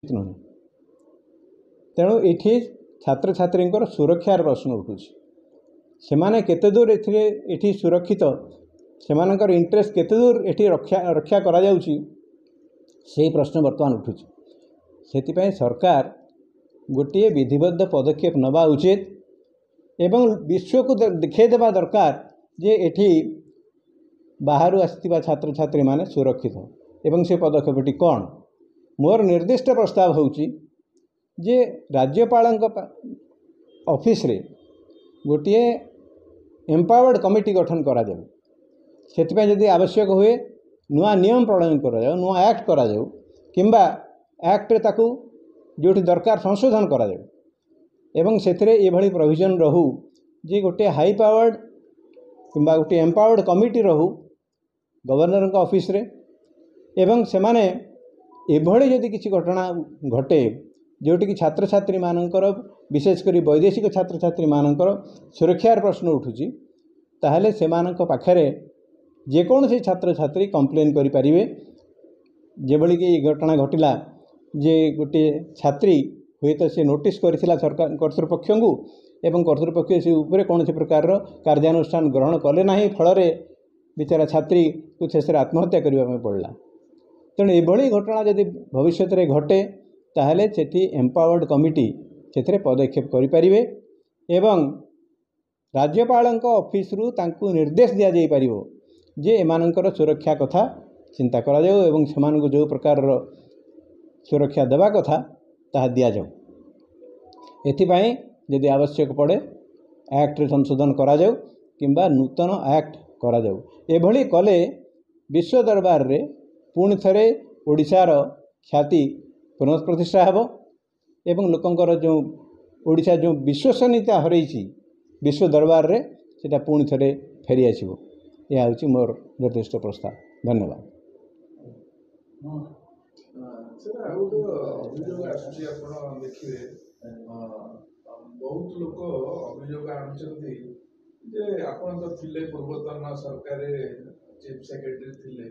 नुहे तेणु ये छात्र छात्री सुरक्षार प्रश्न उठू से माने केते दूर एठी सुरक्षित से इंटरेस्ट केते दूर एठी रक्षा करा जाउची से प्रश्न बर्तमान उठू से सरकार गोटे विधिबद्ध पदक्षेप नवा उचित एवं विश्व को देखा दरकार जे एठी बाहर आसथिबा छात्र छात्री माने सुरक्षित एवं से पदक्षेपटी कौन मोर निर्दिष्ट प्रस्ताव होउची जे राज्यपाल ऑफिस रे गोटे एम्पावर्ड कमिटी गठन करा जाऊ सेतिपय यदि आवश्यक हुए नुआ नियम प्रणयन करा जाऊ नुआ एक्ट करा जाऊ किंबा एक्ट ताकू जोटी दरकार संशोधन करा जाऊ एवं सेतिरे एभली प्रोविजन रहू जे गोटे हाई पावर्ड किंबा गोटे एम्पावर्ड कमिटी रहू गवर्नर ऑफिस रे एवं से माने एभली यदि किसी घटना घटे जोटि कि छात्र छात्री मानकर विशेषकर वैदेशिक छात्र छात्री मानकर सुरक्षार प्रश्न उठुची ताहले से मानक पाखरे जेकोसी छात्र छात्री कंप्लेन करि परिबे जेभली कि घटना घटिला जे गोटे छात्री हुए तो से नोटिस करथिला सरकार कर्तृपक्ष को एवं कर्तृपक्ष से ऊपर कौन प्रकार कार्यानुष्ठान ग्रहण कले ना फल बेचारा छात्री को शेष आत्महत्या करने पड़ला तेणु एभली घटना जदि भविष्य में घटे ताहले सेठी एम्पावर्ड कमिटी से पदक्षेप करें एवं राज्यपाल ऑफिस रु तांकु निर्देश दि जाई परिवो जे एमानकर सुरक्षा कथा चिंता करा जाऊ एवं सेमानकु जो प्रकार सुरक्षा देवा कथा ताहा दिया जाऊ एथिपाई यदि आवश्यक पड़े एक्ट संशोधन करा जाऊ किंबा नूतन एक्ट करा जाऊ एभली कले विश्व दरबार रे पुणी थरे ओडिशार ख्याति पुनःप्रतिष्ठा हेबो एवं लोकंकर जो ओडिशा जो विश्वसनीयता हरैछि विश्व दरबार रे सेटा पुणी थरे फेरी आसिबो यह होछि मोर निर्दिष्ट प्रस्ताव। धन्यवाद। सर अभियोग आसुची आपण देखिए बहुत लोक अभियोग आनुचंती जे आपण तो थिले पूर्वतन सरकार चीफ सेक्रेटरी थिले